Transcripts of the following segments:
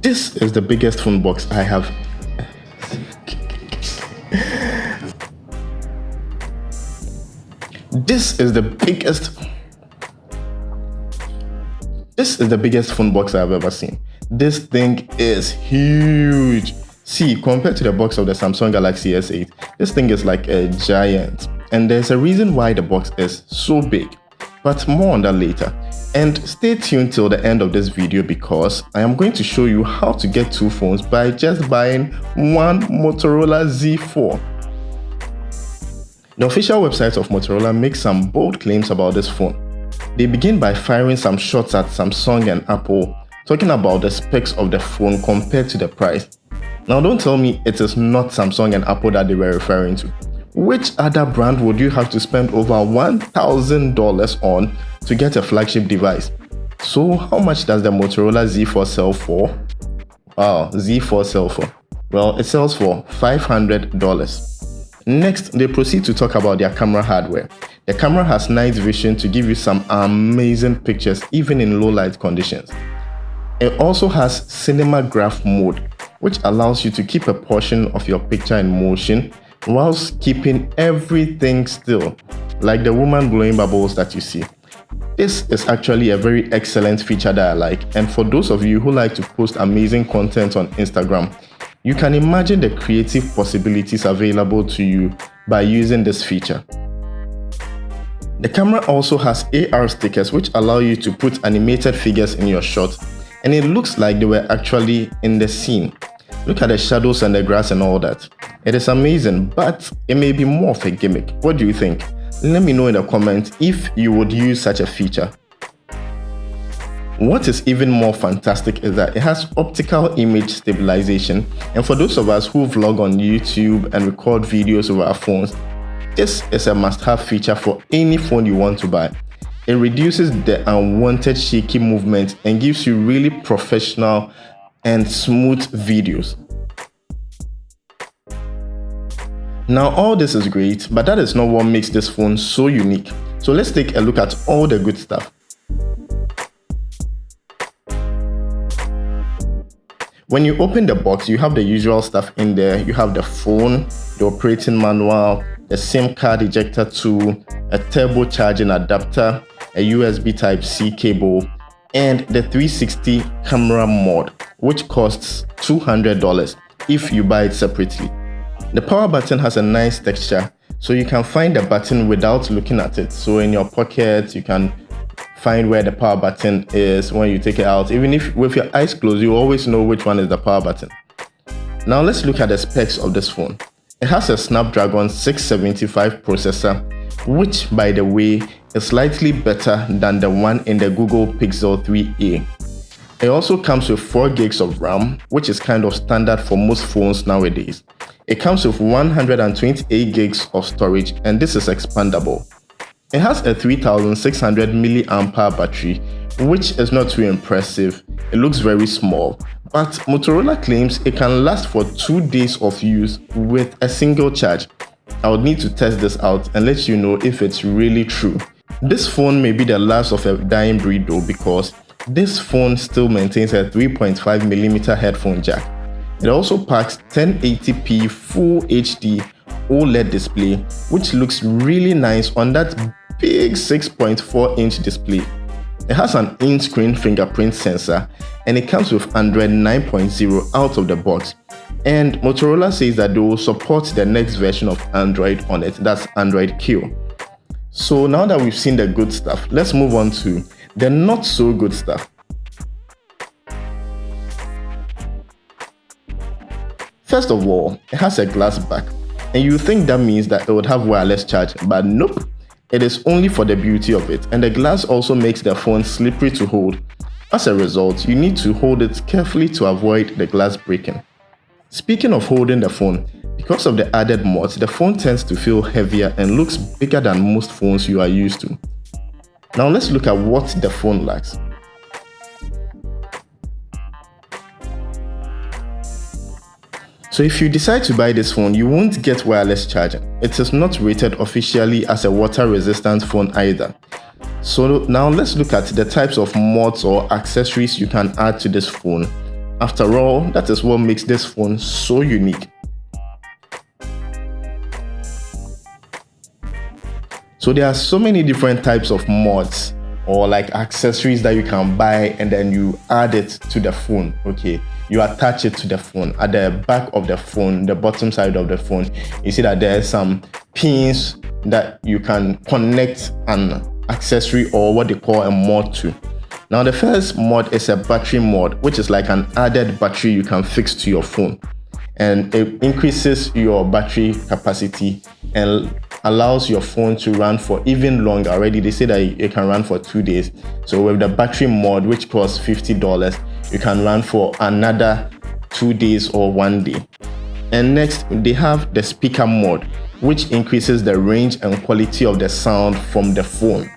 This is the biggest phone box I have. This is the biggest phone box I've ever seen. This thing is huge. See, compared to the box of the Samsung Galaxy S8, this thing is like a giant. And there's a reason why the box is so big. But more on that later. And stay tuned till the end of this video because I am going to show you how to get two phones by just buying one Motorola Z4. The official website of Motorola makes some bold claims about this phone. They begin by firing some shots at Samsung and Apple, talking about the specs of the phone compared to the price. Now don't tell me it is not Samsung and Apple that they were referring to. Which other brand would you have to spend over $1,000 on to get a flagship device? So how much does the Motorola Z4 sell for? Wow, Z4 sell for? Well, it sells for $500. Next, they proceed to talk about their camera hardware. The camera has night vision to give you some amazing pictures even in low light conditions. It also has cinemagraph mode, which allows you to keep a portion of your picture in motion whilst keeping everything still, like the woman blowing bubbles that you see. This is actually a very excellent feature that I like, and for those of you who like to post amazing content on Instagram, you can imagine the creative possibilities available to you by using this feature. The camera also has AR stickers which allow you to put animated figures in your shot, and it looks like they were actually in the scene. Look at the shadows and the grass and all that. It is amazing, but it may be more of a gimmick. What do you think? Let me know in the comments if you would use such a feature. What is even more fantastic is that it has optical image stabilization, and for those of us who vlog on YouTube and record videos over our phones, this is a must-have feature for any phone you want to buy. It reduces the unwanted shaky movement and gives you really professional and smooth videos. Now all this is great, but that is not what makes this phone so unique. So let's take a look at all the good stuff. When you open the box, you have the usual stuff in there. You have the phone, the operating manual, the SIM card ejector tool, a turbo charging adapter, a USB Type-C cable, and the 360 camera mod, which costs $200 if you buy it separately. The power button has a nice texture, so you can find the button without looking at it. So in your pocket, you can find where the power button is when you take it out. Even if with your eyes closed, you always know which one is the power button. Now let's look at the specs of this phone. It has a Snapdragon 675 processor, which by the way is slightly better than the one in the Google Pixel 3a. It also comes with 4 gigs of RAM, which is kind of standard for most phones nowadays. It comes with 128 gigs of storage, and this is expandable. It has a 3600 mAh battery, which is not too impressive. It looks very small, but Motorola claims it can last for 2 days of use with a single charge. I would need to test this out and let you know if it's really true. This phone may be the last of a dying breed though, because this phone still maintains a 3.5mm headphone jack. It also packs 1080p Full HD OLED display, which looks really nice on that big 6.4-inch display. It has an in-screen fingerprint sensor, and it comes with Android 9.0 out of the box. And Motorola says that they will support the next version of Android on it, that's Android Q. So now that we've seen the good stuff, let's move on to the not so good stuff. First of all, it has a glass back, and you think that means that it would have wireless charging, but nope. It is only for the beauty of it, and the glass also makes the phone slippery to hold. As a result, you need to hold it carefully to avoid the glass breaking. Speaking of holding the phone, because of the added mods, the phone tends to feel heavier and looks bigger than most phones you are used to. Now let's look at what the phone lacks. So if you decide to buy this phone, you won't get wireless charging. It is not rated officially as a water-resistant phone either. So now let's look at the types of mods or accessories you can add to this phone After all, that is what makes this phone so unique. So there are so many different types of mods or like accessories that you can buy, and then you add it to the phone. Okay, you attach it to the phone. At the back of the phone, the bottom side of the phone, you see that there are some pins that you can connect an accessory or what they call a mod to. Now the first mod is a battery mod, which is like an added battery you can fix to your phone, and it increases your battery capacity and allows your phone to run for even longer. Already they say that it can run for 2 days. So with the battery mod, which costs $50, you can run for another 2 days or 1 day. And next, they have the speaker mod, which increases the range and quality of the sound from the phone.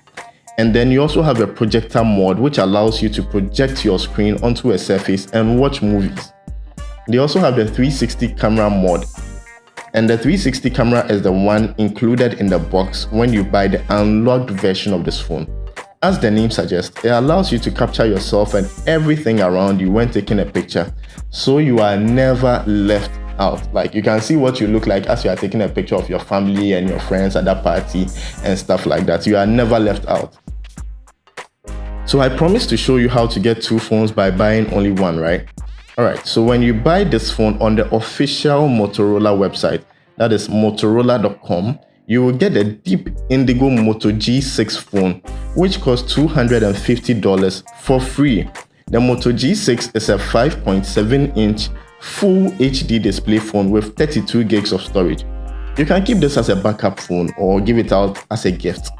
And then you also have a projector mod, which allows you to project your screen onto a surface and watch movies. They also have the 360 camera mod, and the 360 camera is the one included in the box when you buy the unlocked version of this phone. As the name suggests, it allows you to capture yourself and everything around you when taking a picture, so you are never left out. Like, you can see what you look like as you are taking a picture of your family and your friends at that party and stuff like that. You are never left out. So I promised to show you how to get 2 phones by buying only one, right? Alright, so when you buy this phone on the official Motorola website, that is Motorola.com, you will get a deep indigo Moto G6 phone, which costs $250 for free. The Moto G6 is a 5.7-inch full HD display phone with 32 gigs of storage. You can keep this as a backup phone or give it out as a gift.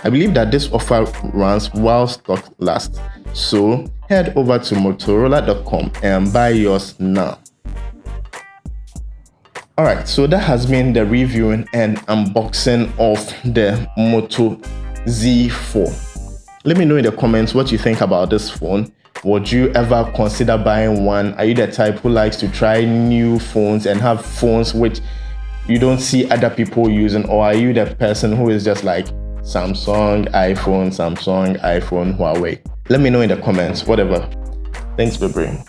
I believe that this offer runs while stock lasts, so head over to Motorola.com and buy yours now. Alright, so that has been the reviewing and unboxing of the Moto Z4. Let me know in the comments what you think about this phone. Would you ever consider buying one? Are you the type who likes to try new phones and have phones which you don't see other people using, or are you the person who is just like Samsung, iPhone, Huawei? Let me know in the comments, whatever. Thanks for bringing.